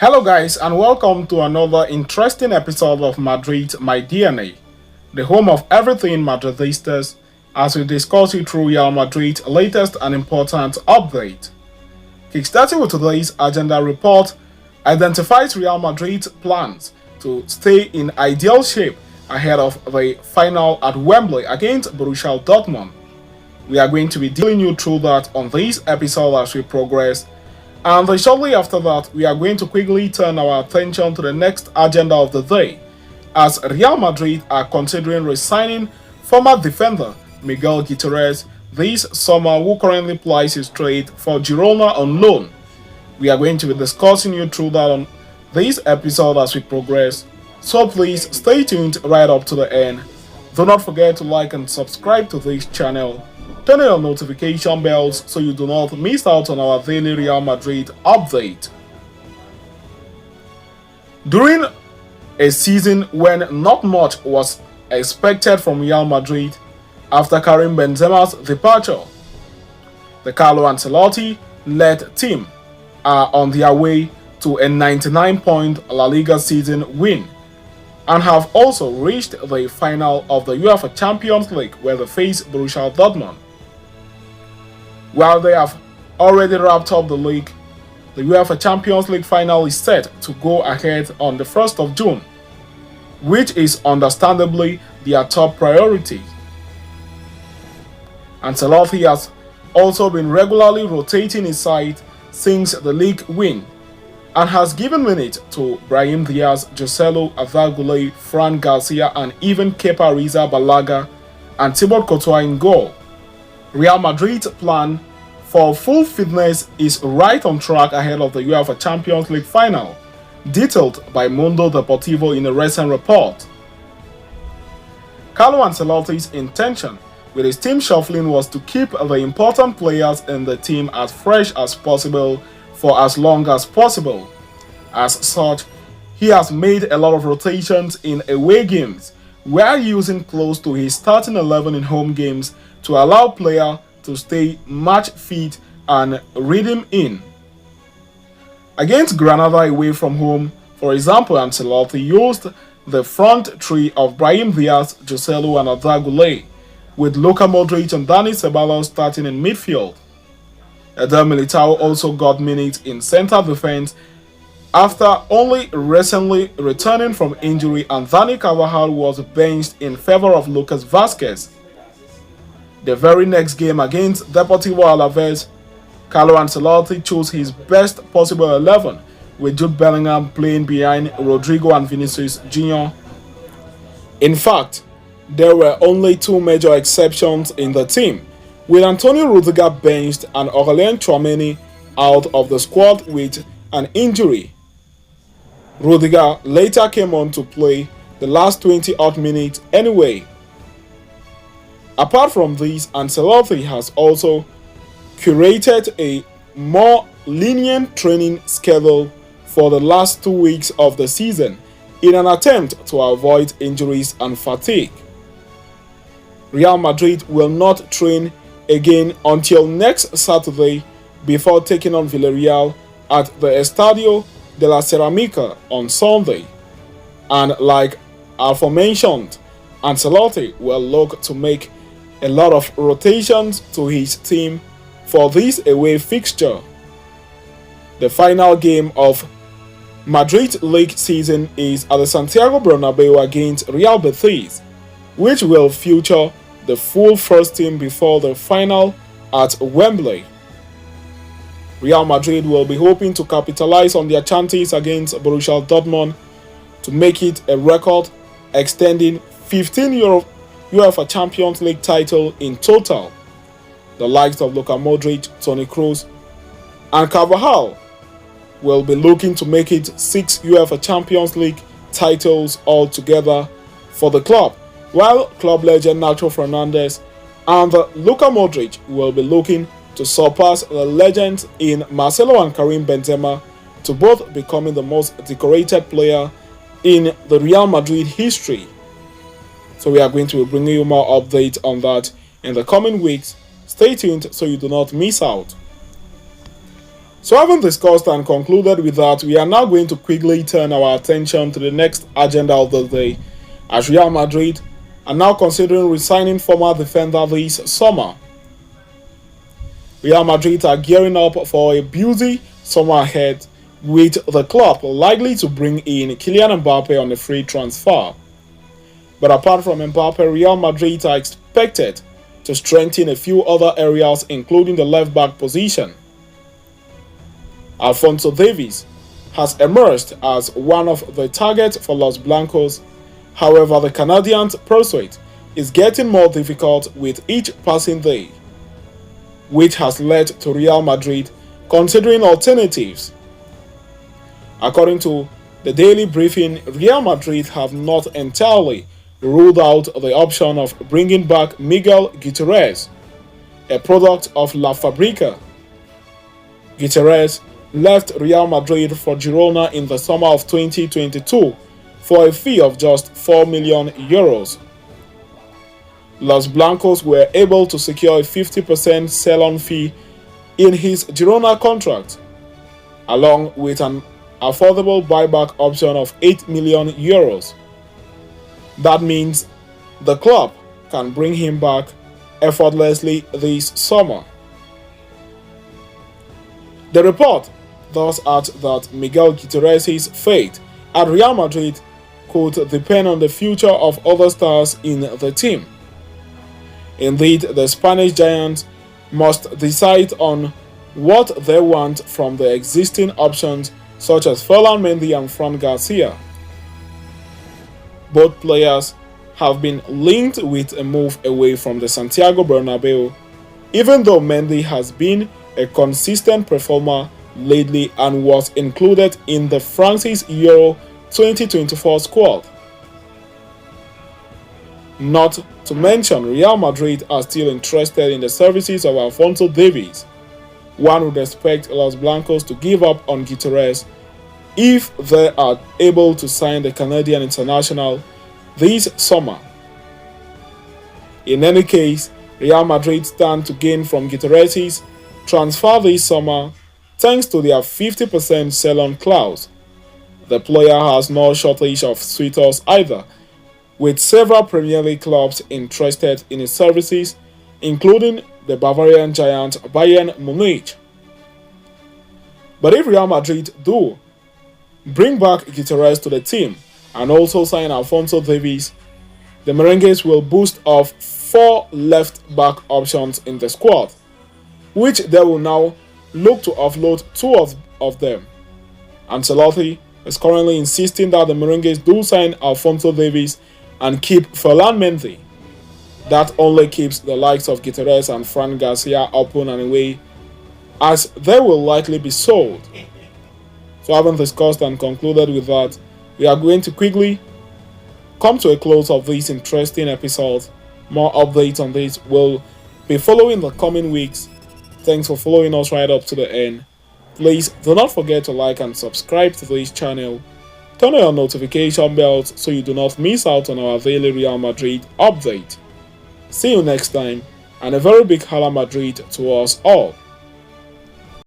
Hello, guys, and welcome to another interesting episode of Madrid, My DNA, the home of everything Madridistas, as we discuss you through Real Madrid's latest and important update. Kickstarting with today's agenda report identifies Real Madrid's plans to stay in ideal shape ahead of the final at Wembley against Borussia Dortmund. We are going to be dealing you through that on this episode as we progress. And then shortly after that, we are going to quickly turn our attention to the next agenda of the day, as Real Madrid are considering re-signing former defender Miguel Gutierrez this summer, who currently plies his trade for Girona on loan. We are going to be discussing you through that on this episode as we progress, so please stay tuned right up to the end. Do not forget to like and subscribe to this channel. Turn on notification bells so you do not miss out on our daily Real Madrid update. During a season when not much was expected from Real Madrid after Karim Benzema's departure, the Carlo Ancelotti-led team are on their way to a 99-point La Liga season win and have also reached the final of the UEFA Champions League, where they face Borussia Dortmund. While they have already wrapped up the league, the UEFA Champions League final is set to go ahead on the 1st of June, which is understandably their top priority. Ancelotti has also been regularly rotating his side since the league win and has given minutes to Brahim Diaz, Joselu Arda, Fran Garcia, and even Kepa Arrizabalaga and Thibaut Courtois in goal. Real Madrid's plan for full fitness is right on track ahead of the UEFA Champions League final, detailed by Mundo Deportivo in a recent report. Carlo Ancelotti's intention with his team shuffling was to keep the important players in the team as fresh as possible for as long as possible. As such, he has made a lot of rotations in away games, while using close to his starting 11 in home games to allow players to stay match fit and rhythm in. Against Granada away from home, for example, Ancelotti used the front three of Brahim Diaz, Joselu and Arda, with Luka Modric and Dani Ceballos starting in midfield. Eder Militao also got minutes in center defense after only recently returning from injury, and Dani Carvajal was benched in favor of Lucas Vazquez. The very next game against Deportivo Alaves, Carlo Ancelotti chose his best possible 11, with Jude Bellingham playing behind Rodrigo and Vinicius Jr. In fact, there were only two major exceptions in the team, with Antonio Rudiger benched and Aurelien Tchouameni out of the squad with an injury. Rudiger later came on to play the last 20-odd minutes anyway. Apart from this, Ancelotti has also curated a more lenient training schedule for the last 2 weeks of the season in an attempt to avoid injuries and fatigue. Real Madrid will not train again until next Saturday before taking on Villarreal at the Estadio de la Ceramica on Sunday. And like aforementioned, Ancelotti will look to make a lot of rotations to his team for this away fixture. The final game of Madrid league season is at the Santiago Bernabeu against Real Betis, which will feature the full first team before the final at Wembley. Real Madrid will be hoping to capitalize on their chances against Borussia Dortmund to make it a record, extending 15 UEFA Champions League title in total. The likes of Luka Modric, Toni Kroos, and Carvajal will be looking to make it 6 UEFA Champions League titles altogether for the club, while club legend Nacho Fernandez and Luka Modric will be looking to surpass the legends in Marcelo and Karim Benzema to both becoming the most decorated player in the Real Madrid history. So we are going to be bringing you more updates on that in the coming weeks. Stay tuned so you do not miss out. So having discussed and concluded with that, we are now going to quickly turn our attention to the next agenda of the day, as Real Madrid are now considering re-signing former defender this summer. Real Madrid are gearing up for a busy summer ahead, with the club likely to bring in Kylian Mbappe on a free transfer. But apart from Mbappe, Real Madrid are expected to strengthen a few other areas, including the left-back position. Alphonso Davies has emerged as one of the targets for Los Blancos. However, the Canadian's pursuit is getting more difficult with each passing day, which has led to Real Madrid considering alternatives. According to the Daily Briefing, Real Madrid have not entirely ruled out the option of bringing back Miguel Gutierrez, a product of La Fabrica. Gutierrez left Real Madrid for Girona in the summer of 2022 for a fee of just €4 million. Los Blancos were able to secure a 50% sell-on fee in his Girona contract, along with an affordable buyback option of €8 million. That means the club can bring him back effortlessly this summer. The report thus adds that Miguel Gutierrez's fate at Real Madrid could depend on the future of other stars in the team. Indeed, the Spanish giants must decide on what they want from the existing options such as Ferland Mendy and Fran Garcia. Both players have been linked with a move away from the Santiago Bernabeu, even though Mendy has been a consistent performer lately and was included in the France's Euro 2024 squad. Not to mention, Real Madrid are still interested in the services of Alphonso Davies. One would expect Los Blancos to give up on Gutierrez if they are able to sign the Canadian international this summer. In any case, Real Madrid stand to gain from Gutierrez's transfer this summer thanks to their 50% sell-on clause. The player has no shortage of suitors either, with several Premier League clubs interested in his services, including the Bavarian giant Bayern Munich. But if Real Madrid do bring back Gutierrez to the team and also sign Alphonso Davies, the Merengues will boost off 4 left-back options in the squad, which they will now look to offload 2 of them. Ancelotti is currently insisting that the Merengues do sign Alphonso Davies and keep Ferland Mendy. That only keeps the likes of Gutierrez and Fran Garcia open and away, as they will likely be sold. So having discussed and concluded with that, we are going to quickly come to a close of this interesting episode. More updates on this will be following the coming weeks. Thanks for following us right up to the end. Please do not forget to like and subscribe to this channel. Turn on your notification bells so you do not miss out on our daily Real Madrid update. See you next time, and a very big Hala Madrid to us all.